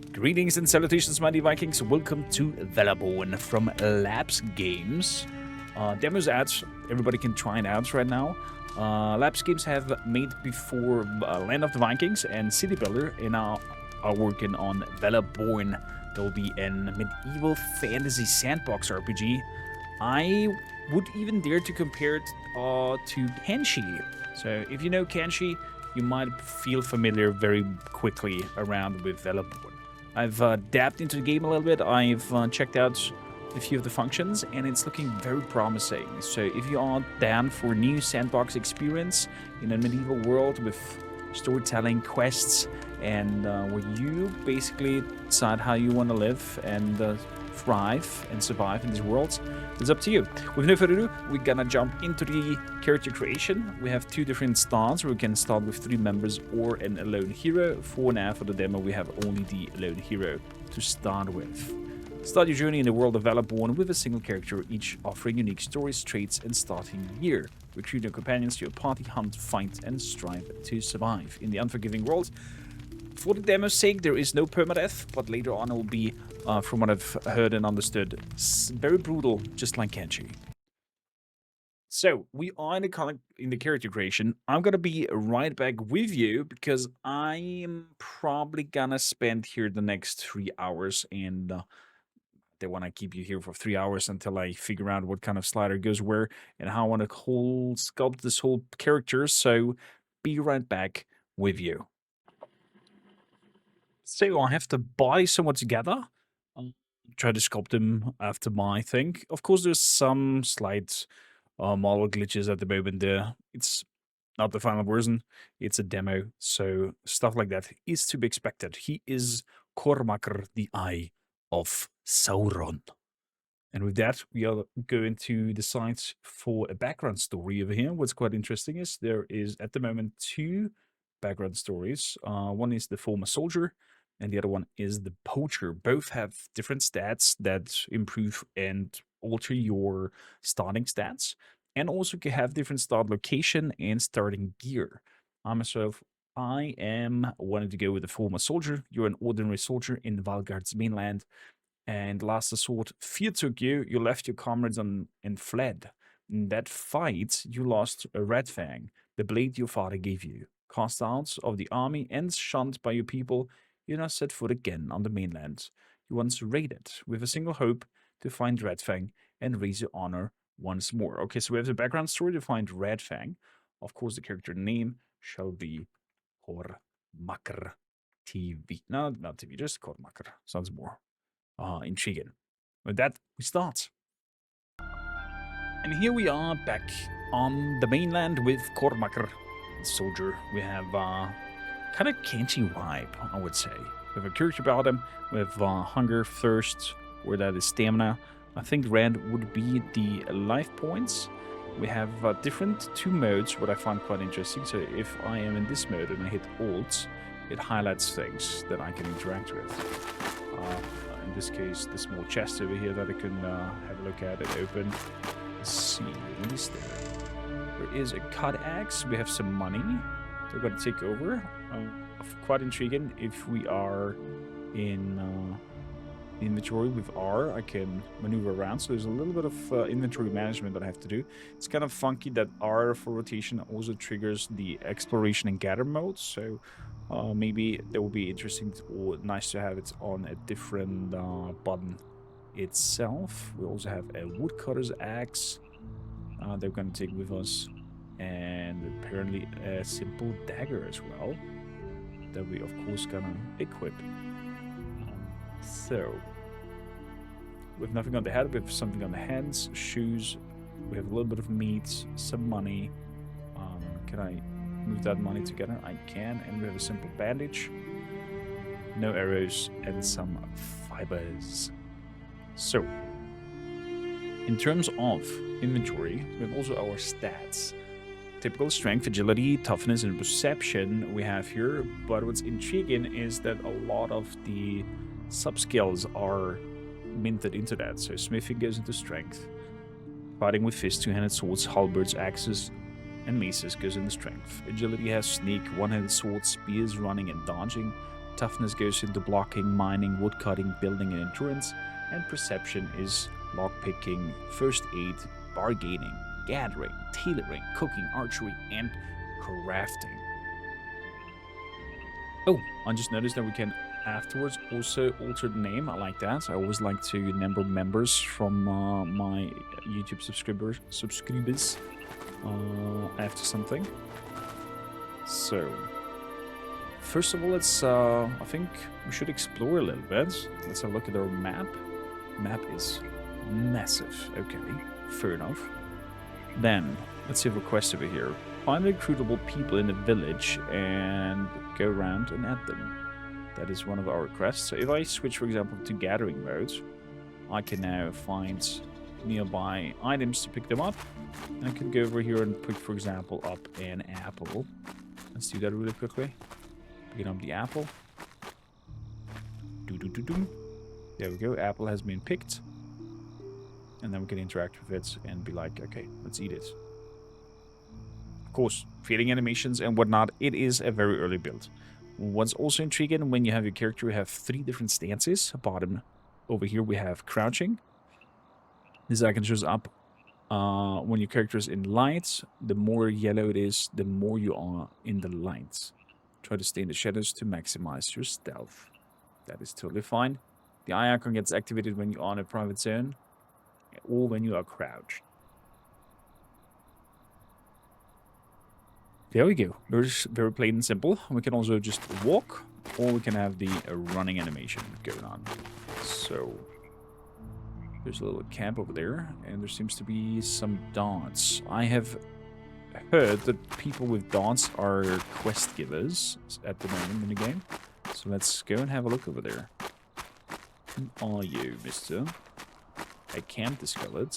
Greetings and salutations, mighty Vikings. Welcome to Valorborn from Labs Games. Demos ads, everybody can try it out right now. Labs Games have made before Land of the Vikings and City Builder, and now are working on Valorborn. There will be an medieval fantasy sandbox RPG. I would even dare to compare it to Kenshi. So if you know Kenshi, you might feel familiar very quickly around with Valorborn. I've dabbed into the game a little bit. I've checked out a few of the functions, and it's looking very promising. So if you are down for a new sandbox experience in a medieval world with storytelling, quests, and where you basically decide how you want to live and thrive and survive in this world, it's up to you. With no further ado, we're gonna jump into the character creation. We have two different starts. We can start with 3 members or an alone hero. For now, for the demo, we have only the alone hero to start with. Start your journey in the world of Valorborn with a single character, each offering unique stories, traits, and starting year. Recruit your companions to your party, hunt, fight, and strive to survive in the unforgiving world. For the demo's sake, there is no permadeath, but later on it will be, from what I've heard and understood, very brutal, just like Kenshi. So, we are in the character creation. I'm gonna be right back with you because I'm probably gonna spend here the next 3 hours, and they want to keep you here for 3 hours until I figure out what kind of slider goes where and how I want to sculpt this whole character. So, be right back with you. So I have the body somewhat together. Try to sculpt them after my thing. Of course, there's some slight model glitches at the moment there. It's not the final version. It's a demo. So stuff like that is to be expected. He is Kormakrtv, the Eye of Sauron. And with that, we are going to decide for a background story over here. What's quite interesting is there is, at the moment, 2 background stories. One is the former soldier, and the other one is the poacher. Both have different stats that improve and alter your starting stats, and also can have different start location and starting gear. Myself, I am wanting to go with the former soldier. You're an ordinary soldier in Valgard's mainland, and last assault, fear took you. You left your comrades and fled. In that fight, you lost a red fang, the blade your father gave you. Cast out of the army and shunned by your people, you now set foot again on the mainland. You once raided, with a single hope to find Redfang and raise your honor once more. Okay, so we have the background story to find Redfang. Of course, the character name shall be kormakrtv. No, not TV, just kormakr. Sounds more intriguing. With that, we start. And here we are back on the mainland with Kormakr, the soldier. We have kind of Kenshi vibe, I would say. We have a character about him. We have hunger, thirst, or that is stamina. I think red would be the life points. We have different 2 modes, what I find quite interesting. So if I am in this mode and I hit Alt, it highlights things that I can interact with. In this case, the small chest over here that I can have a look at and open. Let's see, what is there? There is a cut axe. We have some money. We're going to take over. Quite intriguing. If we are in inventory with R, I can maneuver around. So there's a little bit of inventory management that I have to do. It's kind of funky that R for rotation also triggers the exploration and gather mode. So maybe that will be interesting or nice to have it on a different button itself. We also have a woodcutter's axe they're going to take with us, and apparently a simple dagger as well that we of course gonna equip. So we have nothing on the head, we have something on the hands, shoes, we have a little bit of meat, some money. Can I move that money together? I can. And we have a simple bandage, no arrows, and some fibers. So in terms of inventory, we have also our stats. Typical strength, agility, toughness, and perception we have here. But what's intriguing is that a lot of the sub-skills are minted into that. So smithing goes into strength. Fighting with fists, 2-handed swords, halberds, axes, and maces goes into strength. Agility has sneak, 1-handed swords, spears, running, and dodging. Toughness goes into blocking, mining, woodcutting, building, and endurance. And perception is lockpicking, first aid, bargaining, gathering, tailoring, cooking, archery, and crafting. Oh, I just noticed that we can afterwards also alter the name. I like that. I always like to number members from my YouTube subscribers after something. So, first of all, let's I think we should explore a little bit. Let's have a look at our map. Map is massive. Okay, fair enough. Then, let's see if a quest over here. Find recruitable people in the village and go around and add them. That is one of our quests. So if I switch, for example, to gathering mode, I can now find nearby items to pick them up. And I can go over here and pick, for example, up an apple. Let's do that really quickly. Picking up the apple. There we go. Apple has been picked. And then we can interact with it and be like, okay, let's eat it. Of course, feeding animations and whatnot, it is a very early build. What's also intriguing, when you have your character, you have 3 different stances. Bottom over here, we have crouching. This icon shows up when your character is in light. The more yellow it is, the more you are in the light. Try to stay in the shadows to maximize your stealth. That is totally fine. The eye icon gets activated when you are in a private zone or when you are crouched. There we go. Very plain and simple. We can also just walk, or we can have the running animation going on. So, there's a little camp over there, and there seems to be some dots. I have heard that people with dots are quest givers at the moment in the game. So let's go and have a look over there. Who are you, mister? A camp discovered.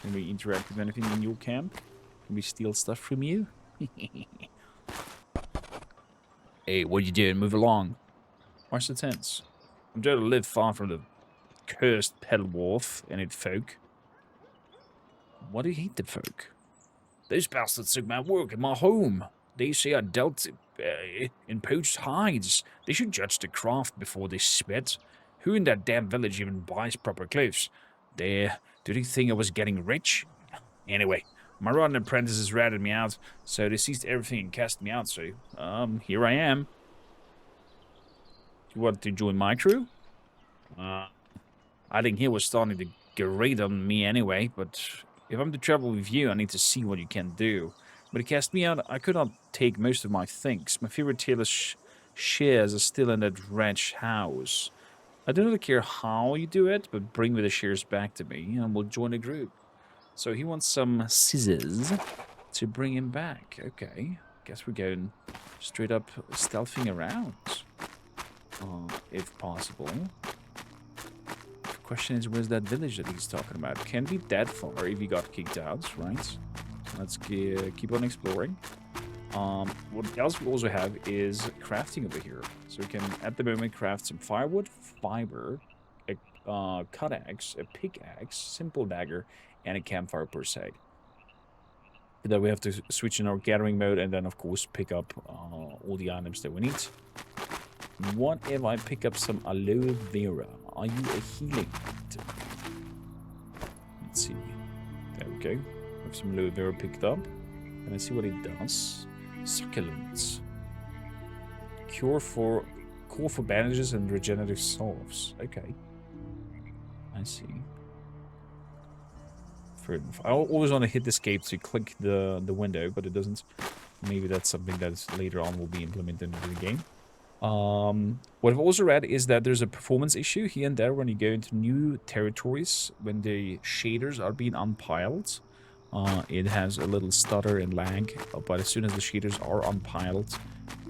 Can we interact with anything in your camp? Can we steal stuff from you? Hey, what you doing? Move along. Where's the tents? I'm trying to live far from the cursed pedal wolf and its folk. Why do you hate the folk? Those bastards took my work and my home. They say I dealt in poached hides. They should judge the craft before they spit. Who in that damn village even buys proper clothes? Do they think I was getting rich? Anyway, my rotten apprentices ratted me out, so they seized everything and cast me out, so, here I am. You want to join my crew? I think he was starting to grate on me anyway, but if I'm to travel with you, I need to see what you can do. But he cast me out, I could not take most of my things. My favorite tailor's shares are still in that wretched house. I don't really care how you do it, but bring me the shares back to me, and we'll join a group. So he wants some scissors to bring him back. Okay, guess we're going straight up stealthing around, if possible. The question is, where's that village that he's talking about? Can't be that far if he got kicked out, right? Let's keep on exploring. What else we also have is crafting over here. So we can, at the moment, craft some firewood, fiber, a cut axe, a pickaxe, simple dagger, and a campfire per side. But then we have to switch in our gathering mode and then, of course, pick up all the items that we need. What if I pick up some aloe vera? Are you a healing item? Let's see. There we go. We have some aloe vera picked up. And let's see what it does. Succulents. Cure for bandages and regenerative salves. Okay. I see. Fair enough. I always want to hit escape to click the window, but it doesn't. Maybe that's something that later on will be implemented into the game. What I've also read is that there's a performance issue here and there when you go into new territories, when the shaders are being unpiled. It has a little stutter and lag, but as soon as the shaders are unpiled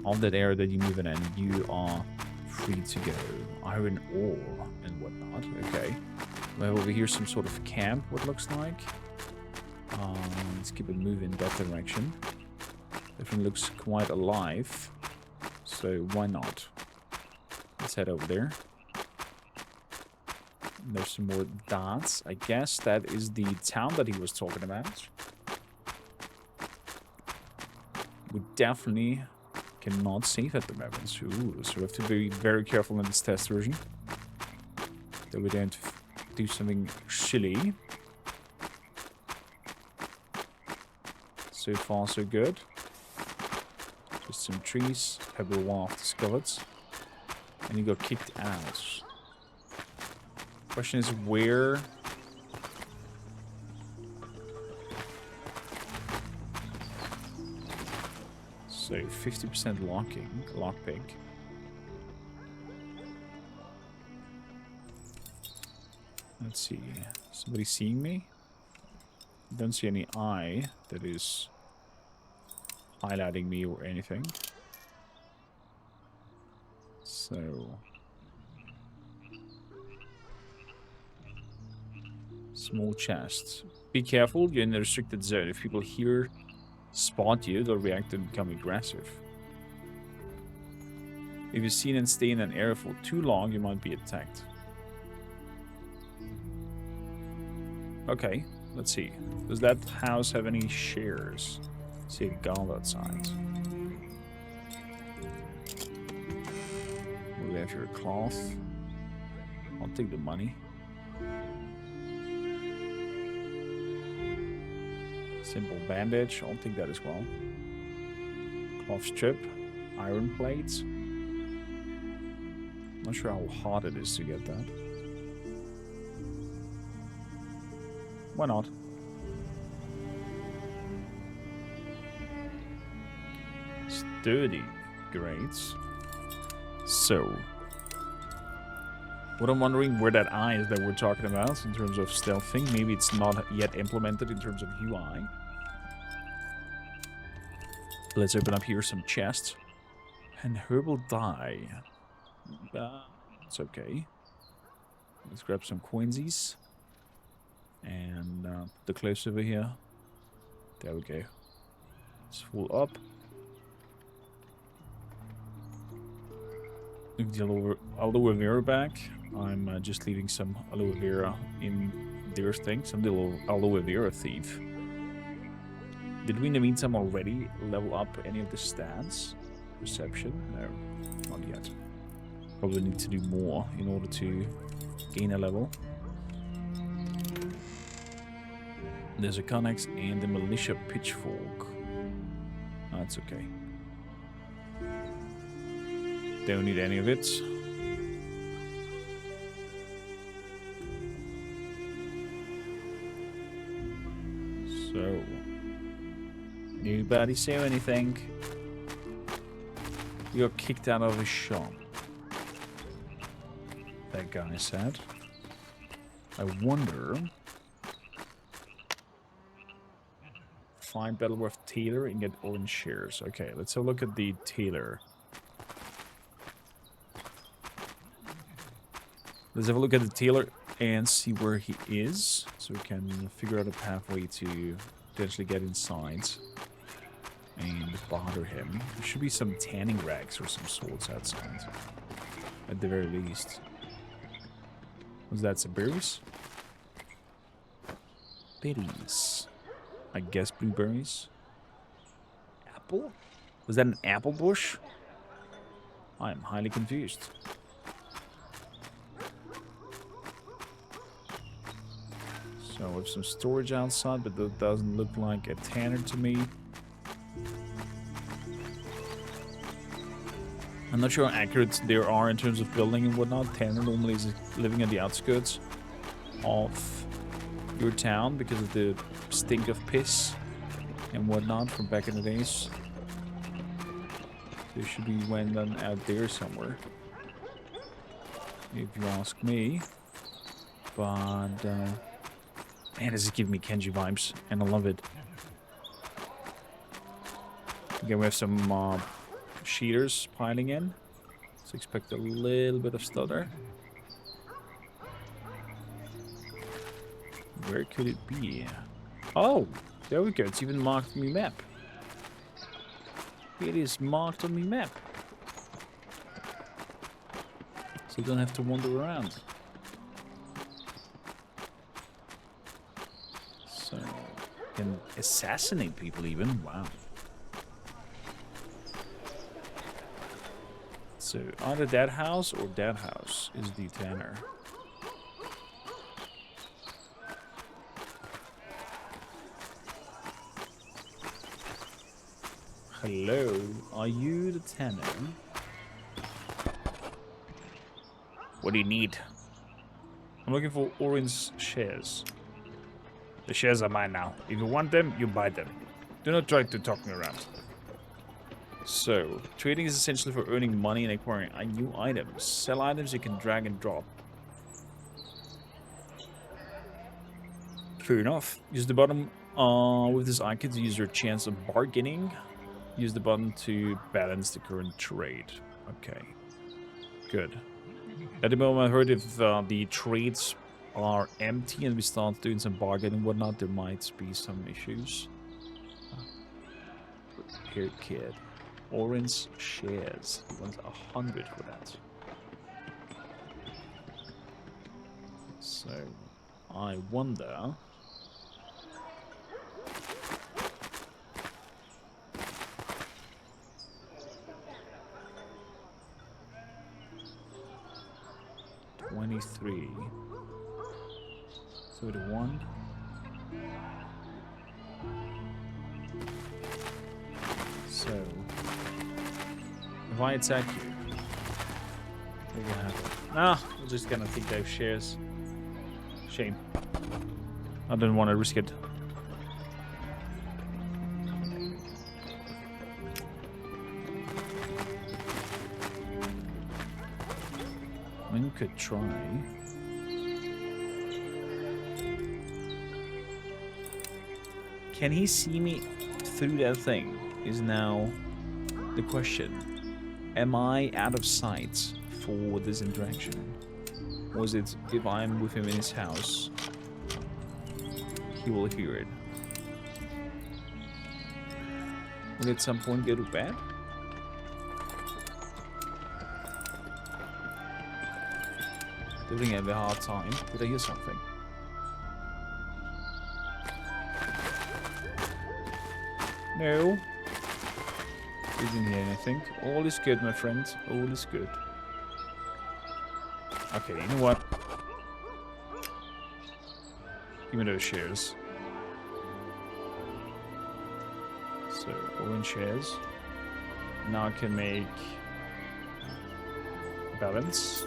on that area that you move in, you are free to go. Iron ore and whatnot. Okay. We have over here some sort of camp, what looks like. Let's keep it moving in that direction. Everything looks quite alive. So why not? Let's head over there. There's some more dots. I guess that is the town that he was talking about. We definitely cannot save at the moment. Ooh, so we have to be very careful in this test version that we don't do something silly. So far, so good. Just some trees, pebble wall discovered, and you got kicked out. Question is where. So 50% lockpick. Let's see. Somebody seeing me? Don't see any eye that is highlighting me or anything. So small chest. Be careful, you're in a restricted zone. If people here spot you, they'll react and become aggressive. If you're seen and stay in an area for too long, you might be attacked. Okay, let's see. Does that house have any shares? See a guard outside. We have your cloth. I'll take the money. Simple bandage. I'll take that as well. Cloth strip. Iron plates. Not sure how hard it is to get that. Why not? Sturdy. Great. So, what I'm wondering where that eye is that we're talking about in terms of stealthing. Maybe it's not yet implemented in terms of UI. Let's open up here some chests. And herbal dye. It's okay. Let's grab some coinsies. And put the clothes over here. There we go. It's full up. The aloe vera back. I'm just leaving some aloe vera in their things. I'm the aloe vera thief. Did we in the meantime already level up any of the stats? Perception? No, not yet. Probably need to do more in order to gain a level. There's a Connex and the militia pitchfork. That's okay. Don't need any of it. So, anybody say anything? You're kicked out of the shop. That guy said. I wonder. Find Battleworth Tailor and get orange shares. Okay, let's have a look at the tailor. Let's have a look at the tailor and see where he is, so we can figure out a pathway to potentially get inside and bother him. There should be some tanning rags or some swords outside, at the very least. Was that some berries? Berries. I guess blueberries. Apple? Was that an apple bush? I am highly confused. So we have some storage outside, but that doesn't look like a tanner to me. I'm not sure how accurate they are in terms of building and whatnot. Tanner normally is living at the outskirts of your town because of the stink of piss and whatnot from back in the days. There should be one done out there somewhere, if you ask me. But man, this is giving me Kenshi vibes, and I love it. Again, we have some cheaters piling in, so expect a little bit of stutter. Where could it be? Oh, there we go. It's even marked on my map. It is marked on my map. So you don't have to wander around. So, you can assassinate people even. Wow. So either that house or that house is the tanner. Hello, are you the tanner? What do you need? I'm looking for orange shares. The shares are mine now. If you want them, you buy them. Do not try to talk me around. So, trading is essentially for earning money and acquiring new items. Sell items you can drag and drop. Fair enough. Use the button with this icon to use your chance of bargaining. Use the button to balance the current trade. Okay. Good. At the moment, I heard if the trades are empty and we start doing some bargaining and whatnot, there might be some issues. Here, kid. Orange shares. He wants 100 for that. So, I wonder. $23. 31. So, if I attack you, what will happen? Ah, we're just gonna take those shares. Shame. I didn't want to risk it. I mean, you could try. Can he see me through that thing? Is now the question. Am I out of sight for this interaction? Or is it if I'm with him in his house, he will hear it? Will it at some point go to bed? Living at a hard time. Did I hear something? No. Didn't hear anything. All is good, my friend. All is good. Okay, you know what? Give me those shares. So, orange shares. Now I can make balance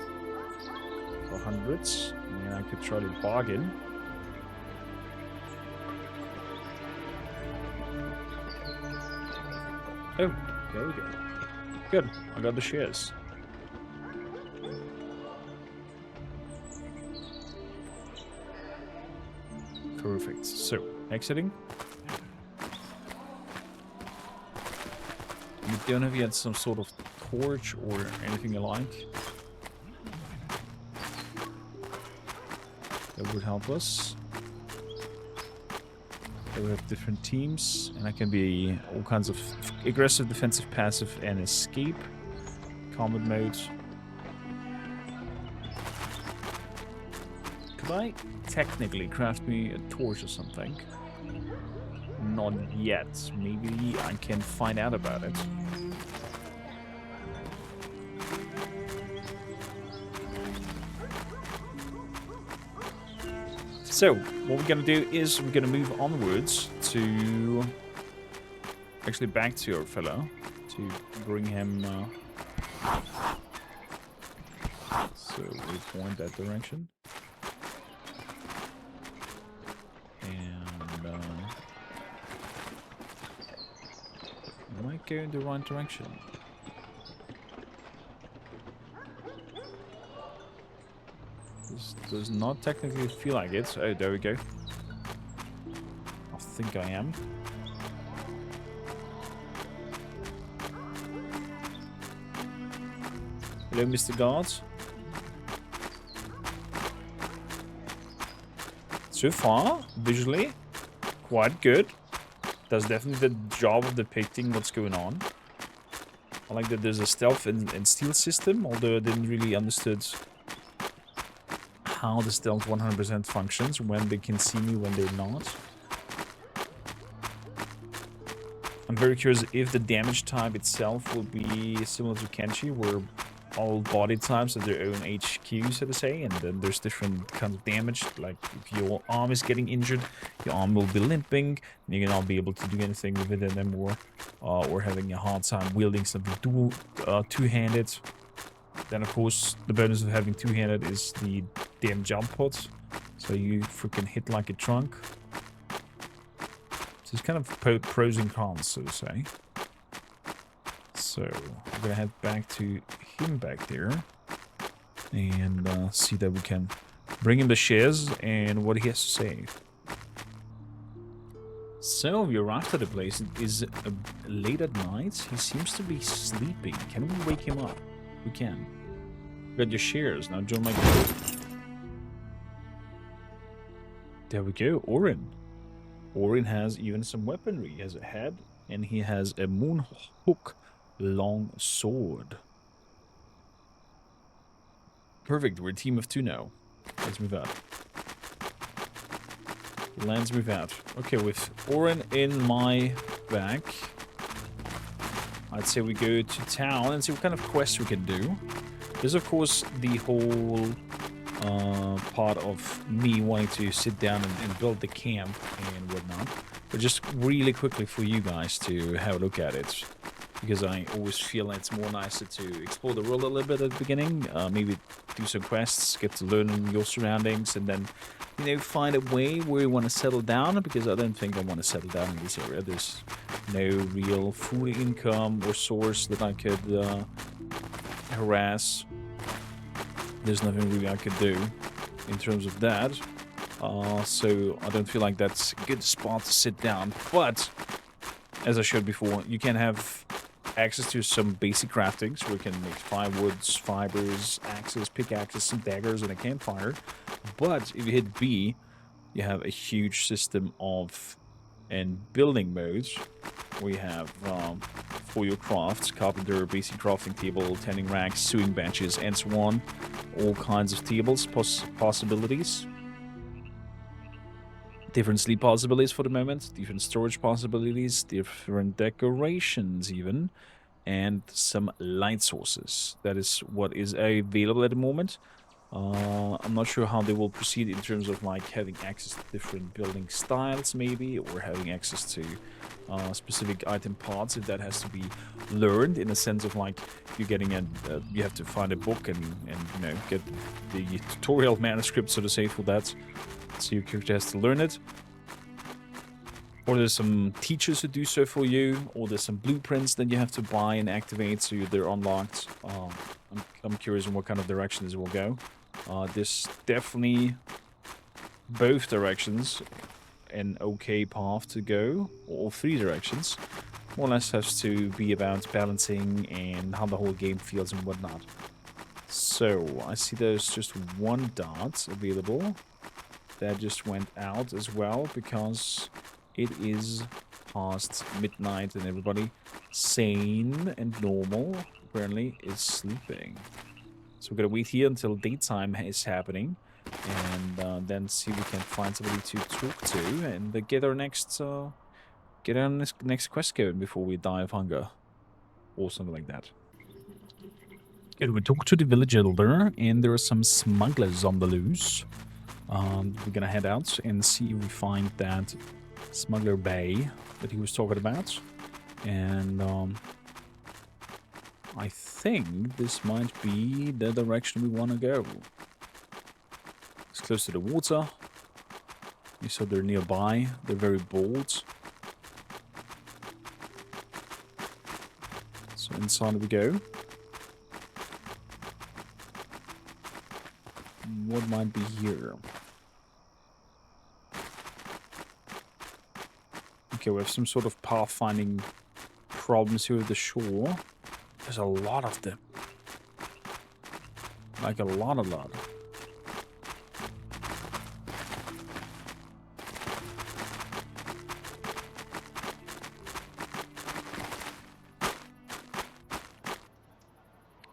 for hundreds. And I could try to bargain. Oh, there we go. Good, I got the shares. Perfect. So, exiting. We don't have yet some sort of torch or anything alike. That would help us. We have different teams, and I can be all kinds of aggressive, defensive, passive, and escape. Combat mode. Could I technically craft me a torch or something? Not yet. Maybe I can find out about it. So, what we're going to do is we're going to move onwards to... Actually, back to our fellow. To bring him... So, we point that direction. And... I might go in the right direction. This does not technically feel like it. Oh, there we go. I think I am. Hello, Mr. Guard. So far, visually, quite good. Does definitely the job of depicting what's going on. I like that there's a stealth and steal system, although I didn't really understood how the stealth 100% functions, when they can see me, when they're not. I'm very curious if the damage type itself will be similar to Kenshi, where all body types have their own HQ, so to say, and then there's different kinds of damage. Like if your arm is getting injured, your arm will be limping, and you're not be able to do anything with it anymore, or having a hard time wielding something two-handed. Then, of course, the bonus of having two-handed is the damn jump pot, so you freaking hit like a trunk. So it's kind of pros and cons, so to say. So I'm gonna head back to him back there and see that we can bring him the shares and what he has to say. So we arrived at the place. It is late at night. He seems to be sleeping. Can we wake him up? We can. Got your shares. Now join my group. There we go. Orin. Orin has even some weaponry. He has a head and he has a moon hook long sword. Perfect. We're a team of 2 now. Let's move out. Let's move out. Okay, with Orin in my back, I'd say we go to town and see what kind of quests we can do. There's, of course, the whole part of me wanting to sit down and build the camp and whatnot. But just really quickly for you guys to have a look at it, because I always feel like it's more nicer to explore the world a little bit at the beginning. Maybe do some quests, get to learn your surroundings, and then, you know, find a way where you want to settle down, because I don't think I want to settle down in this area. There's no real food income or source that I could harass. There's nothing really I could do in terms of that. So I don't feel like that's a good spot to sit down. But, as I showed before, you can have access to some basic craftings where you can make firewoods, fibers, axes, pickaxes, some daggers, and a campfire. But if you hit B, you have a huge system of building modes where you have for your crafts, carpenter, basic crafting table, tending racks, sewing benches, and so on. All kinds of tables, possibilities. Different sleep possibilities for the moment, different storage possibilities, different decorations even, and some light sources. That is what is available at the moment. I'm not sure how they will proceed in terms of like having access to different building styles maybe, or having access to specific item parts, if that has to be learned in a sense of like you're getting you have to find a book and you know, get the tutorial manuscript, so to say, for that. So your character has to learn it. Or there's some teachers who do so for you, or there's some blueprints that you have to buy and activate so they're unlocked. I'm curious in what kind of direction this will go. There's definitely both directions an okay path to go, or 3 directions. More or less has to be about balancing and how the whole game feels and whatnot. So, I see there's just 1 dot available. That just went out as well, because it is past midnight and everybody sane and normal apparently is sleeping. So we're gonna wait here until daytime is happening, and then see if we can find somebody to talk to and get our next quest going before we die of hunger or something like that. Okay, we talk to the village elder, and there are some smugglers on the loose. We're gonna head out and see if we find that smuggler bay that he was talking about, and I think this might be the direction we want to go. It's close to the water. You saw they're nearby. They're very bold. So inside we go. What might be here? Okay, we have some sort of pathfinding problems here with the shore. There's a lot of them. Like a lot.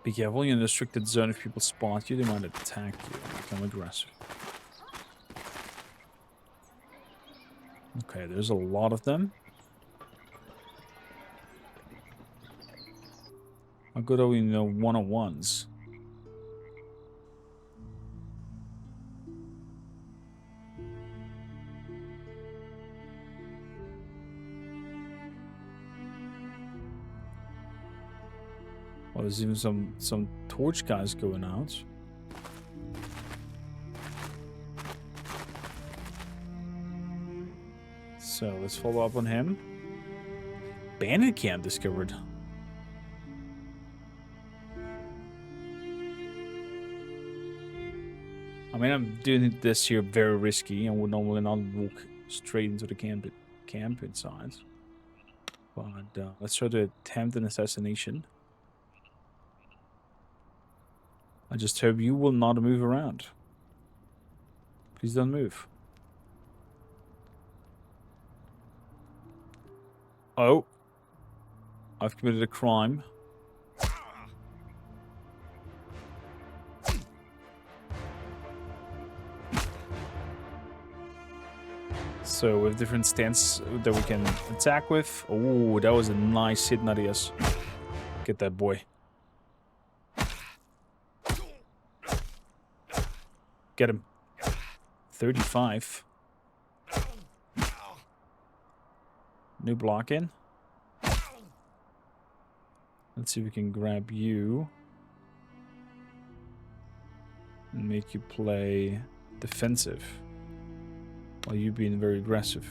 Be careful, you're in a restricted zone. If people spot you, they might attack you. Become aggressive. Okay, there's a lot of them. How good are we in the one-on-ones? Oh, there's even some torch guys going out. So let's follow up on him. Bandit camp discovered. I mean, I'm doing this here very risky. I would normally not walk straight into the camp inside. But let's try to attempt an assassination. I just hope you will not move around. Please don't move. Oh. I've committed a crime. So we have different stance that we can attack with. Oh, that was a nice hit, Nadias. Get that boy. Get him. 35. New block in. Let's see if we can grab you. And make you play defensive. While you being very aggressive.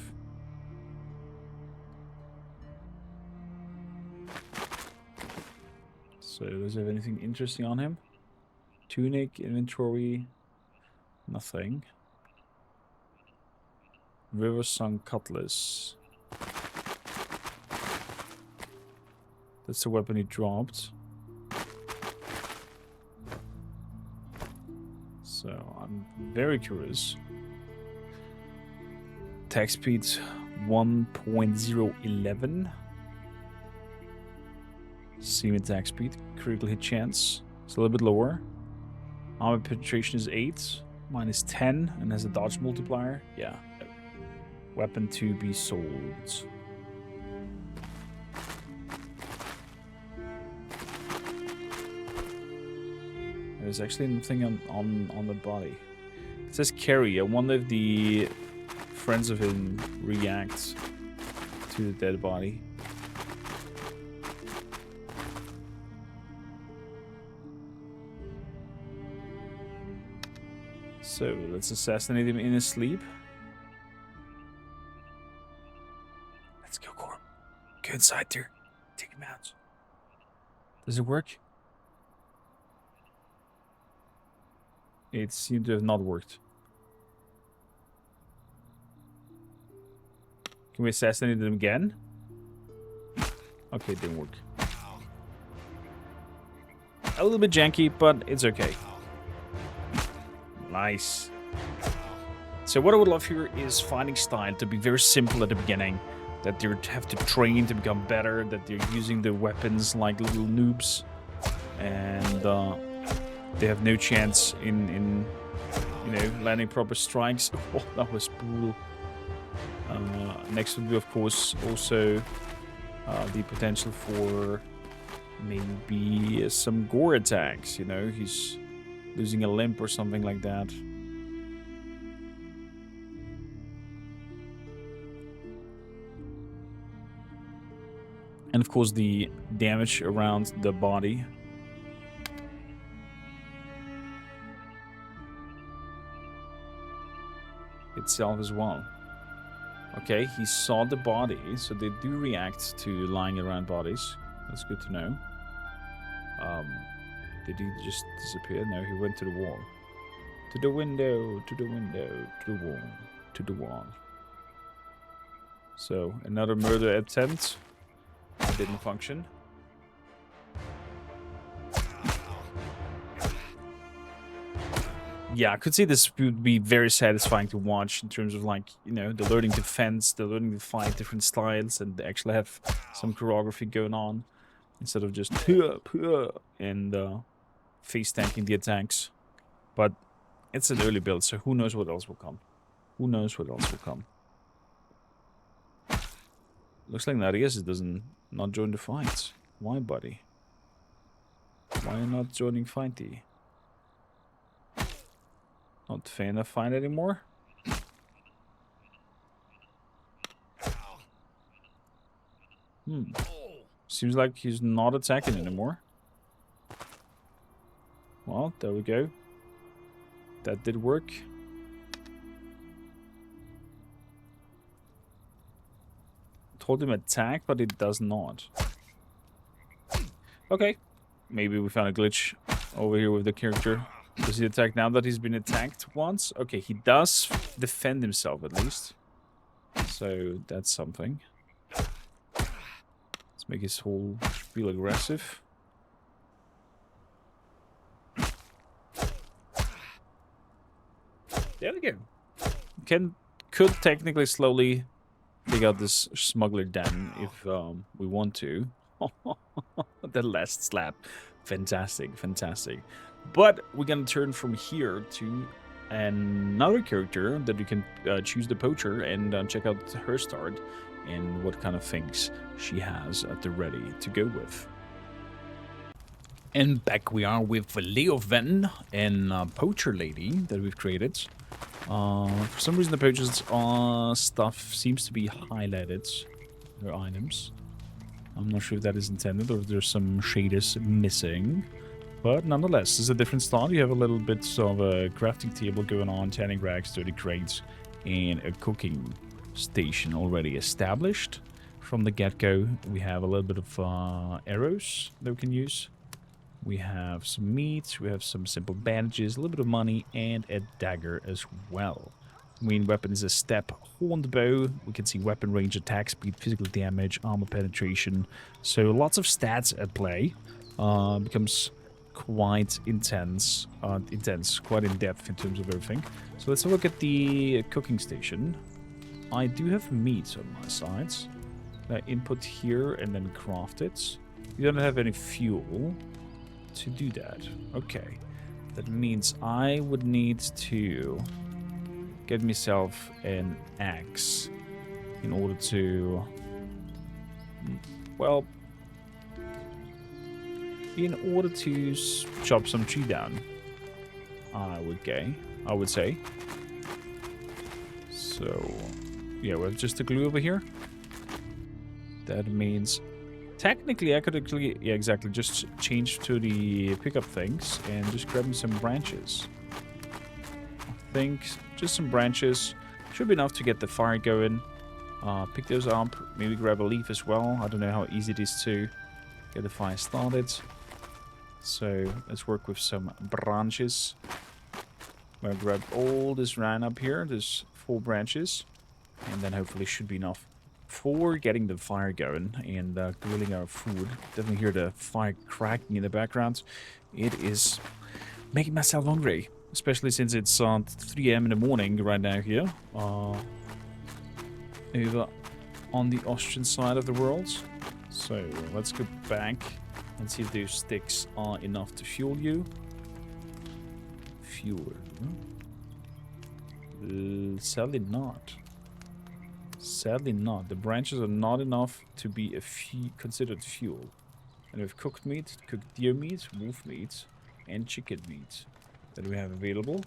So does he have anything interesting on him? Tunic, inventory, nothing. River Sung Cutlass. That's the weapon he dropped. So I'm very curious. Attack speed 1.011. Same attack speed. Critical hit chance. It's a little bit lower. Armor penetration is 8. Mine is 10 and has a dodge multiplier. Yeah. Weapon to be sold. There's actually nothing on the body. It says carry. I wonder if the friends of him react to the dead body. So let's assassinate him in his sleep. Let's go, Korm. Go inside there. Take him out. Does it work? It seemed to have not worked. Can we assassinate them again? Okay, it didn't work. A little bit janky, but it's okay. Nice. So what I would love here is fighting style to be very simple at the beginning. That they have to train to become better. That they're using the weapons like little noobs. And they have no chance in you know, landing proper strikes. Oh, that was brutal. Next would be, of course, also the potential for maybe some gore attacks. You know, he's losing a limb or something like that. And of course, the damage around the body. Itself as well. Okay, he saw the body, so they do react to lying around bodies. That's good to know. Did he just disappear? No, he went to the wall. To the window, to the window, to the wall, to the wall. So, another murder attempt. Didn't function. Yeah, I could see this would be very satisfying to watch in terms of, like, you know, the learning defense, the learning to fight different styles, and actually have some choreography going on instead of just and face tanking the attacks. But it's an early build, so who knows what else will come? Who knows what else will come? Looks like Narias doesn't not join the fight. Why, buddy? Why are you not joining fighty? Not fan of fight anymore? Seems like he's not attacking anymore. Well, there we go. That did work. Told him attack, but it does not. Okay. Maybe we found a glitch over here with the character. Does he attack now that he's been attacked once? Okay, he does defend himself at least. So that's something. Let's make his whole feel aggressive. There we go. Could technically slowly take out this smuggler den if we want to. The last slap. Fantastic, fantastic. But we're gonna turn from here to another character that we can choose the poacher and check out her start and what kind of things she has at the ready to go with. And back we are with Leoven and Poacher Lady that we've created. For some reason the poacher's stuff seems to be highlighted, their items. I'm not sure if that is intended or if there's some shaders missing. But nonetheless, this is a different style. You have a little bit of a crafting table going on, tanning racks, 30 crates, and a cooking station already established. From the get-go, we have a little bit of arrows that we can use. We have some meat, we have some simple bandages, a little bit of money, and a dagger as well. Main weapon is a step horned bow. We can see weapon range, attack speed, physical damage, armor penetration. So lots of stats at play. Becomes quite intense, quite in depth in terms of everything. So let's have a look at the cooking station. I do have meat on my sides. Input here and then craft it. You don't have any fuel to do that. Okay. That means I would need to get myself an axe in order to, well, in order to chop some tree down, I would say. So, yeah, we have just a glue over here. That means technically I could actually, yeah, exactly, just change to the pickup things and just grab me some branches. I think just some branches should be enough to get the fire going. Pick those up, maybe grab a leaf as well. I don't know how easy it is to get the fire started. So let's work with some branches. I'm gonna grab all this round up here. There's 4 branches, and then hopefully should be enough for getting the fire going and grilling our food. Definitely hear the fire cracking in the background. It is making myself hungry, especially since it's 3 AM in the morning right now here. Over on the Austrian side of the world. So let's go back and see if those sticks are enough to fuel you. Fuel. Sadly not. Sadly not. The branches are not enough to be considered fuel. And we have cooked meat, cooked deer meat, wolf meat, and chicken meat that we have available.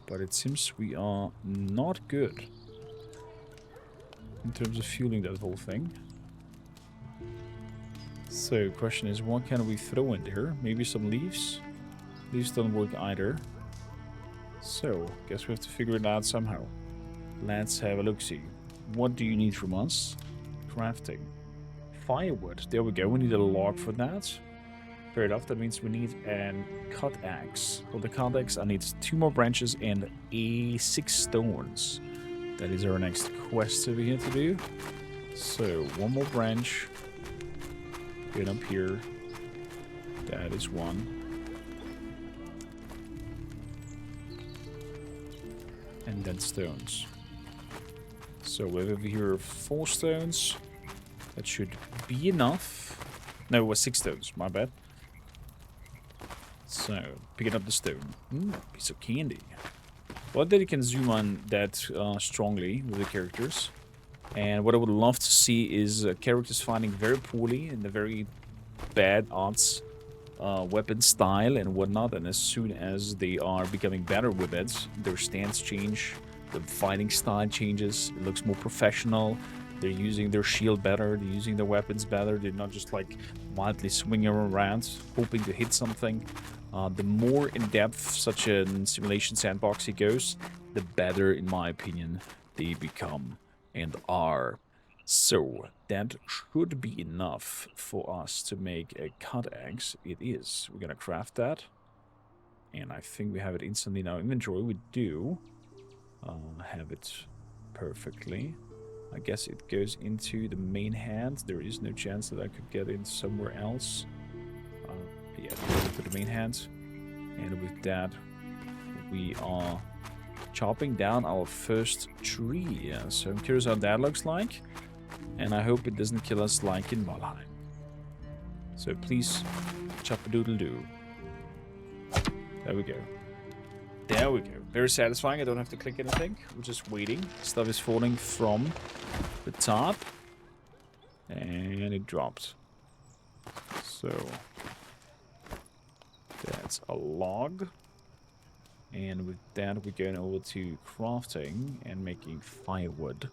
But it seems we are not good in terms of fueling that whole thing. So, question is, what can we throw in there? Maybe some leaves? Leaves don't work either. So, guess we have to figure it out somehow. Let's have a look-see. What do you need from us? Crafting. Firewood. There we go. We need a log for that. Fair enough. That means we need a cut axe. For the cut axe, I need 2 more branches and 6 stones. That is our next quest over here to do. So, 1 more branch. Get up here. That is 1. And then stones. So we have over here 4 stones. That should be enough. No, it was 6 stones. My bad. So, picking up the stone. Piece of candy. Well, that you can zoom on that strongly with the characters. And what I would love to see is characters fighting very poorly in the very bad odds weapon style and whatnot, and as soon as they are becoming better with it, their stance change, the fighting style changes, it looks more professional, They're using their shield better. They're using their weapons better. They're not just like wildly swinging around, hoping to hit something. The more in-depth such a simulation sandbox goes, the better, in my opinion, they become and are. So that should be enough for us to make a cut axe. It is. We're gonna craft that. And I think we have it instantly in our inventory. We do have it perfectly. I guess it goes into the main hand. There is no chance that I could get in somewhere else. Yeah, to the main hand. And with that, we are chopping down our first tree. Yeah, so I'm curious how that looks like. And I hope it doesn't kill us like in Valheim. So please, chop-a-doodle-doo. There we go. There we go. Very satisfying. I don't have to click anything. We're just waiting. Stuff is falling from the top. And it dropped. So that's a log. And with that, we're going over to crafting and making firewood.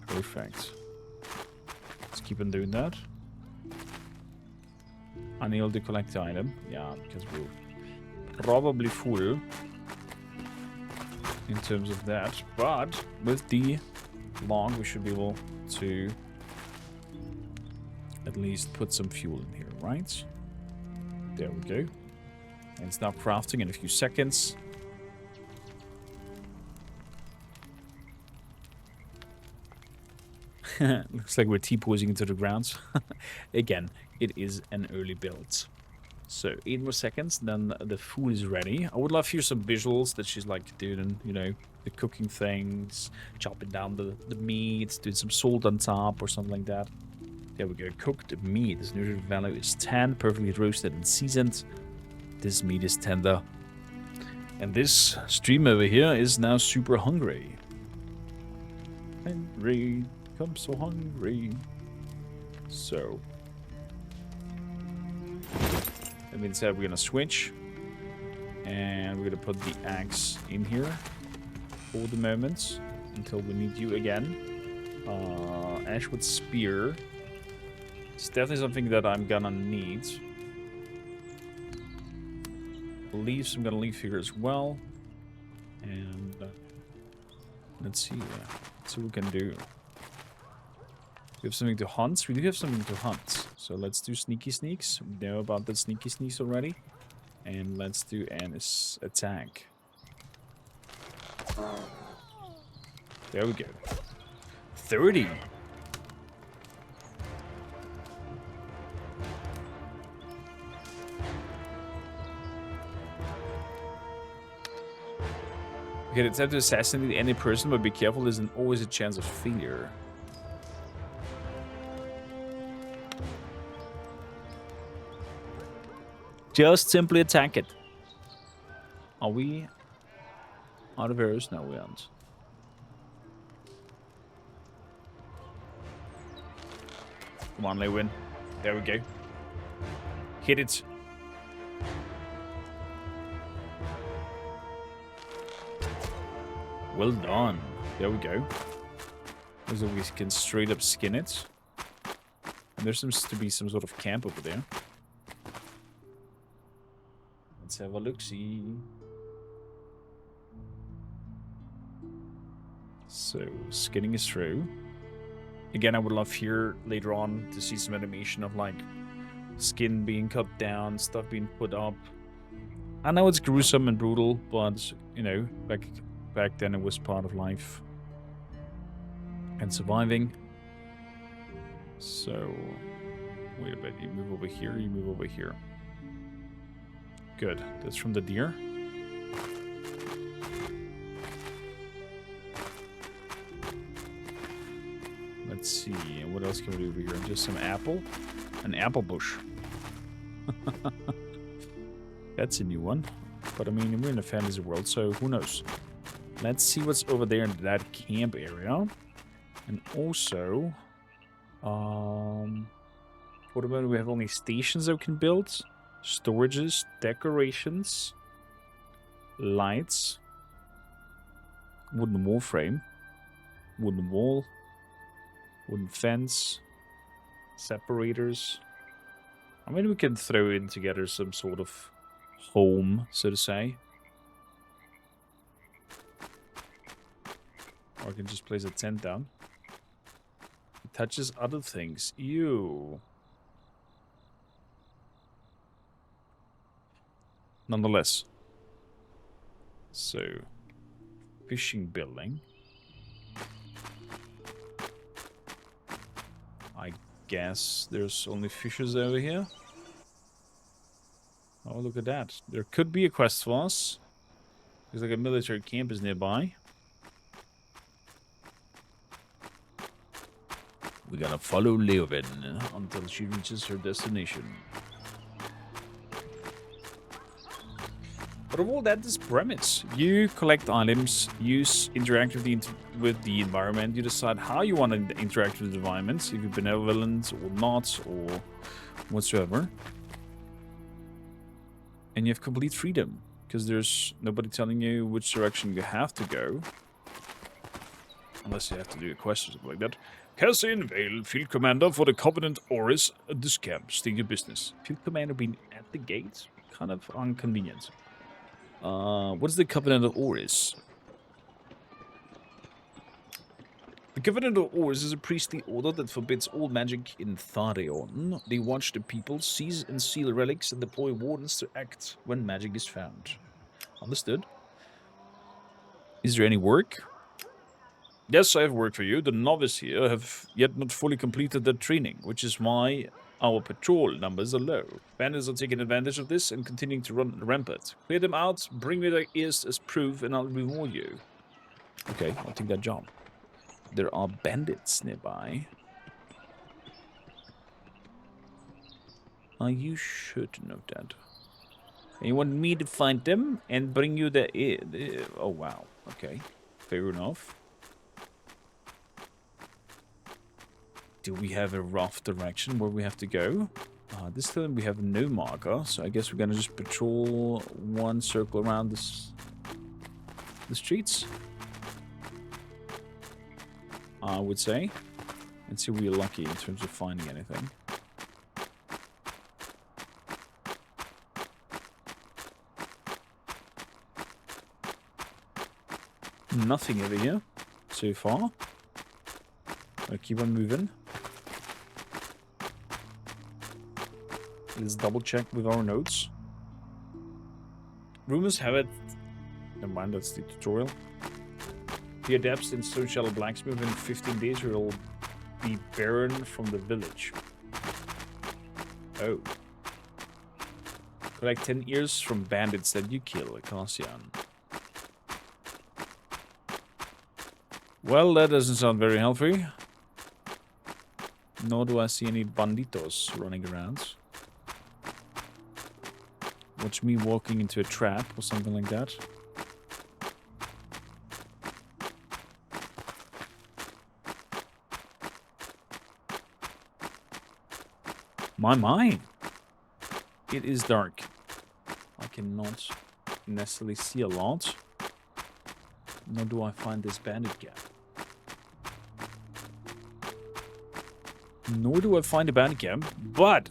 Perfect. Let's keep on doing that. Unable to collect item. Yeah, because we're probably full in terms of that. But with the log, we should be able to at least put some fuel in here, right? There we go. And it's now crafting in a few seconds. Looks like we're T-posing into the ground. Again, it is an early build. So 8 more seconds, then the food is ready. I would love to hear some visuals that she's like doing, you know, the cooking things, chopping down the meat, doing some salt on top or something like that. There we go. Cooked meat. This nutritive value is 10, perfectly roasted and seasoned. This meat is tender. And this stream over here is now super hungry. Hungry. I'm so hungry. So that means that we're gonna switch. And we're gonna put the axe in here for the moment until we need you again. Ashwood spear. It's definitely something that I'm gonna need. Leaves, I'm gonna leave here as well. And let's see what we can do. We have something to hunt. We do have something to hunt. So let's do sneaky sneaks. We know about the sneaky sneaks already. And let's do an attack. There we go. 30. Okay, attempt to assassinate any person, but be careful, there's always a chance of failure. Just simply attack it. Are we out of arrows? No, we aren't. Come on, Lewin. There we go. Hit it. Well done. There we go. So we can straight up skin it. And there seems to be some sort of camp over there. Let's have a look-see. So, skinning is through. Again, I would love here later on to see some animation of like skin being cut down, stuff being put up. I know it's gruesome and brutal, but you know, back then it was part of life and surviving. So, wait a bit, you move over here, you move over here. Good, that's from the deer. Let's see, what else can we do over here? Just some apple? An apple bush. That's a new one. But I mean, we're in a fantasy world, so who knows? Let's see what's over there in that camp area. And also, what about we have only stations that we can build? Storages, decorations, lights, wooden wall frame, wooden wall, Wooden fence. Separators. I mean, we can throw in together some sort of home, so to say. Or I can just place a tent down. It touches other things. Ew. Nonetheless. So, fishing building. I guess there's only fishers over here. Oh, look at that. There could be a quest for us. Looks like a military camp is nearby. We gotta follow Leoven until she reaches her destination. But of all that is premise. You collect items, interact with the environment. You decide how you want to interact with the environment, if you're benevolent or not, or whatsoever. And you have complete freedom, because there's nobody telling you which direction you have to go. Unless you have to do a quest or something like that. Cassian Vale, Field Commander for the Covenant Oris at this camp. State your business. Field Commander being at the gate? Kind of inconvenient. What is the Covenant of Oris? The Covenant of Oris is a priestly order that forbids all magic in Tharion. They watch the people, seize and seal relics, and deploy wardens to act when magic is found. Understood. Is there any work? Yes, I have work for you. The novice here have yet not fully completed their training, which is why our patrol numbers are low. Bandits are taking advantage of this and continuing to run rampant. Clear them out, bring me their ears as proof, and I'll reward you. Okay, I'll take that job. There are bandits nearby. You should know that. And you want me to find them and bring you their ear? Oh, wow. Okay, fair enough. Do we have a rough direction where we have to go? This time we have no marker, so I guess we're gonna just patrol one circle around the streets. I would say. And see if we're lucky in terms of finding anything. Nothing over here so far. I'll keep on moving. Let's double check with our notes. Rumors have it. Never mind, that's the tutorial. Be adepts in Stone Shadow Blacksmith. In 15 days, you will be barren from the village. Oh. Collect 10 ears from bandits that you kill, Cassian. Well, that doesn't sound very healthy. Nor do I see any banditos running around. Watch me walking into a trap or something like that. My. It is dark. I cannot necessarily see a lot. Nor do I find this bandit gap. Nor do I find a bandit camp, but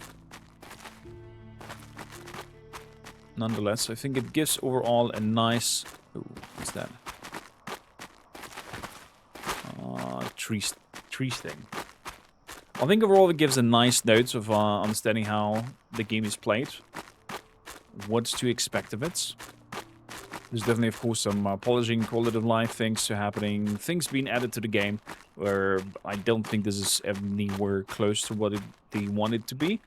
nonetheless, I think it gives overall a nice... Ooh, what's that? Tree thing. I think overall it gives a nice note of understanding how the game is played. What to expect of it. There's definitely, of course, some polishing, quality of life things happening. Things being added to the game where I don't think this is anywhere close to what they want it to be.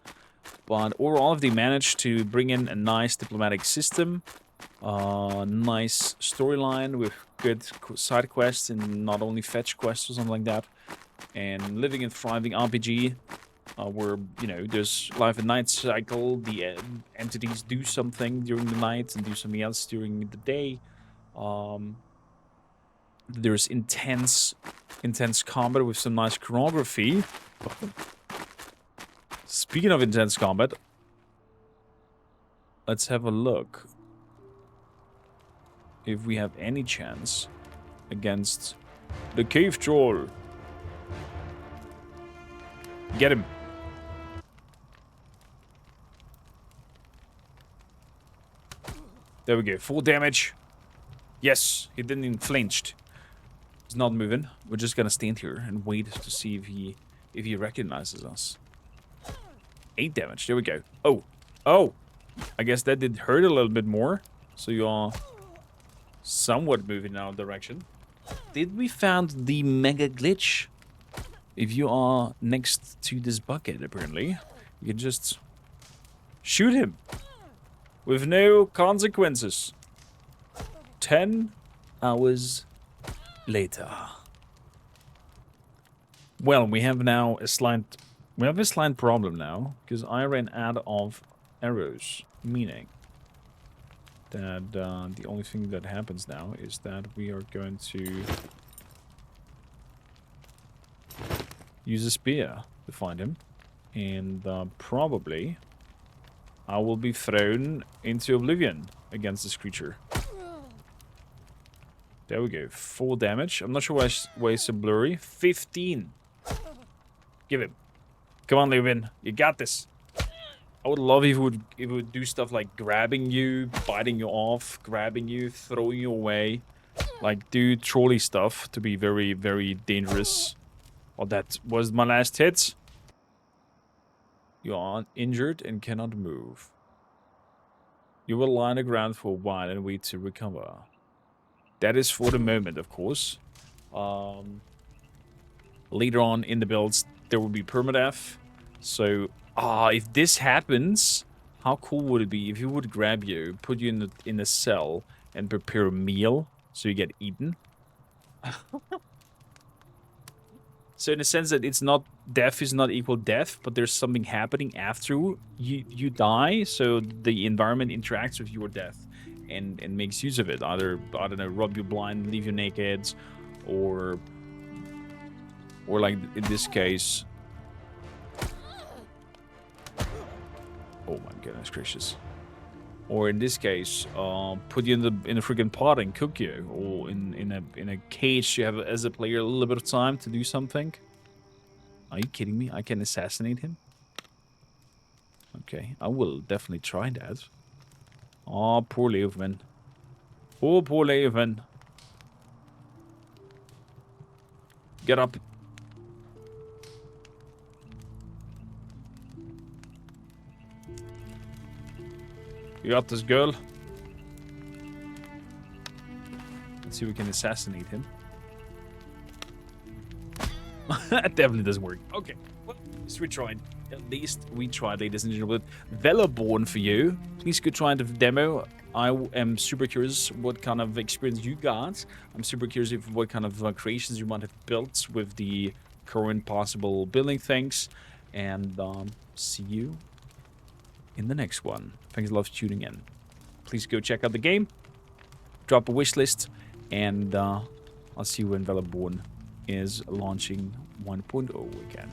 But overall, if they managed to bring in a nice diplomatic system, nice storyline with good side quests and not only fetch quests or something like that, and living and thriving RPG, where, you know, there's life and night cycle, the entities do something during the night and do something else during the day. There's intense combat with some nice choreography. Speaking of intense combat, let's have a look if we have any chance against the cave troll. Get him. There we go. Full damage. Yes, he didn't even flinched. He's not moving. We're just gonna stand here and wait to see if he recognizes us. 8 damage. There we go. Oh. Oh. I guess that did hurt a little bit more. So you are somewhat moving in our direction. Did we found the mega glitch? If you are next to this bucket, apparently, you can just shoot him with no consequences. 10 hours later. Well, we have now a slight problem now, because I ran out of arrows, meaning that the only thing that happens now is that we are going to use a spear to find him, and probably I will be thrown into oblivion against this creature. There we go. 4 damage. I'm not sure why it's so blurry. 15. Give him. Come on, Leuven. You got this. I would love if it would do stuff like grabbing you, biting you off, grabbing you, throwing you away. Like, do trolley stuff to be very, very dangerous. Oh, that was my last hit. You are injured and cannot move. You will lie on the ground for a while and wait to recover. That is for the moment, of course. Later on in the builds, there will be permadeath. So, if this happens, how cool would it be if he would grab you, put you in a cell, and prepare a meal so you get eaten? So in a sense that it's not, death is not equal death, but there's something happening after you die, so the environment interacts with your death and makes use of it. Either, I don't know, rub you blind, leave you naked, or like in this case... Oh my goodness gracious. Or in this case, put you in a freaking pot and cook you, or in a cage. You have as a player a little bit of time to do something. Are you kidding me? I can assassinate him. Okay, I will definitely try that. Oh, poor Leuven. Oh, poor Leuven. Get up. You got this, girl. Let's see if we can assassinate him. That definitely doesn't work. Okay. Well, at least we tried. At least we tried, ladies and gentlemen. Valorborn for you. Please go try the demo. I am super curious what kind of experience you got. I'm super curious what kind of creations you might have built with the current possible building things. And see you in the next one. Thanks a lot for tuning in. Please go check out the game, drop a wish list, and I'll see you when Valorborn is launching 1.0 again.